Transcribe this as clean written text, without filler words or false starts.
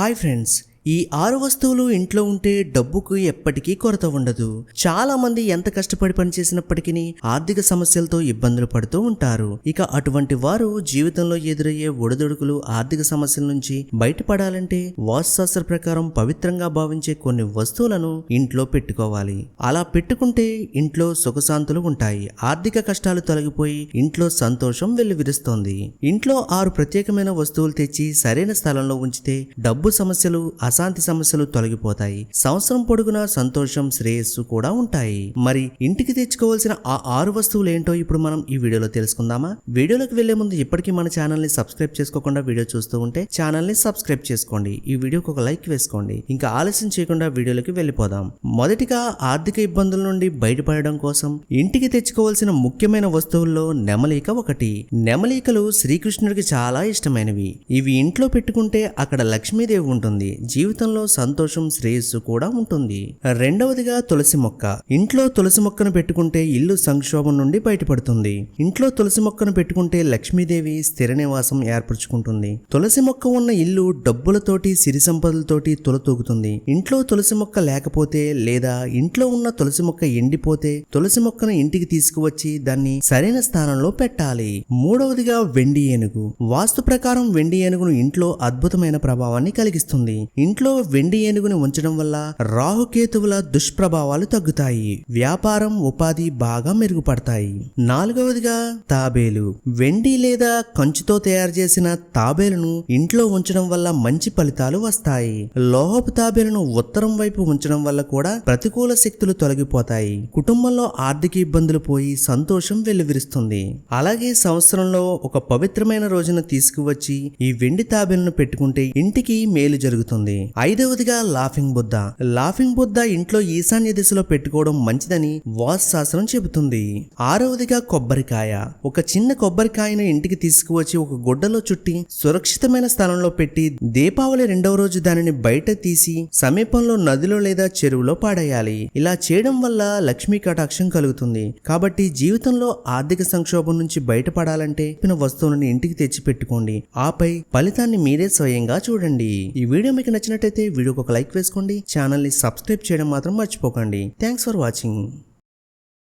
Hi friends, ఈ 6 వస్తువులు ఇంట్లో ఉంటే డబ్బుకు ఎప్పటికీ కొరత ఉండదు. చాలా మంది ఎంత కష్టపడి పనిచేసినప్పటికీ ఆర్థిక సమస్యలతో ఇబ్బందులు పడుతూ ఉంటారు. ఇక అటువంటి వారు జీవితంలో ఎదురయ్యే ఒడిదుడుకులు, ఆర్థిక సమస్యల నుంచి బయటపడాలంటే వాస్తుశాస్త్ర ప్రకారం పవిత్రంగా భావించే కొన్ని వస్తువులను ఇంట్లో పెట్టుకోవాలి. అలా పెట్టుకుంటే ఇంట్లో సుఖశాంతులు ఉంటాయి. ఆర్థిక కష్టాలు తొలగిపోయి ఇంట్లో సంతోషం వెల్లివిరుస్తోంది. ఇంట్లో 6 ప్రత్యేకమైన వస్తువులు తెచ్చి సరైన స్థలంలో ఉంచితే డబ్బు సమస్యలు, అశాంతి సమస్యలు తొలగిపోతాయి. సంవత్సరం పొడుగునా సంతోషం, శ్రేయస్సు కూడా ఉంటాయి. మరి ఇంటికి తెచ్చుకోవాల్సిన ఆ 6 వస్తువులు ఏంటో ఇప్పుడు మనం ఈ వీడియోలో తెలుసుకుందామా? వీడియోలోకి వెళ్లే ముందు ఇప్పటికీ మన ఛానల్ ని సబ్స్క్రైబ్ చేసుకోకుండా వీడియో చూస్తూ ఉంటే ఛానల్ ని సబ్స్క్రైబ్ చేసుకోండి. ఈ వీడియోకి ఒక లైక్ వేసుకోండి. ఇంకా ఆలస్యం చేయకుండా వీడియోలోకి వెళ్ళిపోదాం. మొదటిగా ఆర్థిక ఇబ్బందుల నుండి బయటపడడం కోసం ఇంటికి తెచ్చుకోవాల్సిన ముఖ్యమైన వస్తువుల్లో నెమలిక ఒకటి. నెమలికలు శ్రీకృష్ణుడికి చాలా ఇష్టమైనవి. ఇవి ఇంట్లో పెట్టుకుంటే అక్కడ లక్ష్మీదేవి ఉంటుంది. జీవితంలో సంతోషం, శ్రేయస్సు కూడా ఉంటుంది. రెండవదిగా తులసి మొక్క. ఇంట్లో తులసి మొక్కను పెట్టుకుంటే ఇల్లు సంక్షోభం నుండి బయటపడుతుంది. ఇంట్లో తులసి మొక్కను పెట్టుకుంటే లక్ష్మీదేవి స్థిర నివాసం ఏర్పరచుకుంటుంది. తులసి మొక్క ఉన్న ఇల్లు డబ్బులతోటి, సిరి సంపదలతోటి తులతూగుతుంది. ఇంట్లో తులసి మొక్క లేకపోతే లేదా ఇంట్లో ఉన్న తులసి మొక్క ఎండిపోతే తులసి మొక్కను ఇంటికి తీసుకువచ్చి దాన్ని సరైన స్థానంలో పెట్టాలి. మూడవదిగా వెండి ఏనుగు. వాస్తు ప్రకారం వెండి ఏనుగును ఇంట్లో అద్భుతమైన ప్రభావాన్ని కలిగిస్తుంది. ఇంట్లో వెండి ఏనుగుని ఉంచడం వల్ల రాహుకేతువుల దుష్ప్రభావాలు తగ్గుతాయి. వ్యాపారం, ఉపాధి బాగా మెరుగుపడతాయి. నాలుగవదిగా తాబేలు. వెండి లేదా కంచుతో తయారు చేసిన తాబేలును ఇంట్లో ఉంచడం వల్ల మంచి ఫలితాలు వస్తాయి. లోహపు తాబేలును ఉత్తరం వైపు ఉంచడం వల్ల కూడా ప్రతికూల శక్తులు తొలగిపోతాయి. కుటుంబంలో ఆర్థిక ఇబ్బందులు పోయి సంతోషం వెల్లివిరుస్తుంది. అలాగే సంవత్సరంలో ఒక పవిత్రమైన రోజున తీసుకువచ్చి ఈ వెండి తాబేలును పెట్టుకుంటే ఇంటికి మేలు జరుగుతుంది. ఐదవదిగా లాఫింగ్ బుద్ధ. లాఫింగ్ బుద్ధ ఇంట్లో ఈశాన్య దిశలో పెట్టుకోవడం మంచిదని వాస్తు శాస్త్రం చెబుతుంది. ఆరవదిగా కొబ్బరికాయ. ఒక చిన్న కొబ్బరికాయను ఇంటికి తీసుకువచ్చి ఒక గుడ్డలో చుట్టి సురక్షితమైన స్థలంలో పెట్టి దీపావళి 2వ రోజు దానిని బయట తీసి సమీపంలో నదిలో లేదా చెరువులో పాడేయాలి. ఇలా చేయడం వల్ల లక్ష్మీ కటాక్షం కలుగుతుంది. కాబట్టి జీవితంలో ఆర్థిక సంక్షోభం నుంచి బయటపడాలంటే వస్తువులను ఇంటికి తెచ్చి పెట్టుకోండి. ఆపై ఫలితాన్ని మీరే స్వయంగా చూడండి. ఈ వీడియో మీకు నచ్చినట్టయితే వీడియోకి ఒక లైక్ వేసుకోండి. ఛానల్ ని సబ్స్క్రైబ్ చేయడం మాత్రం మర్చిపోకండి. Thanks for watching.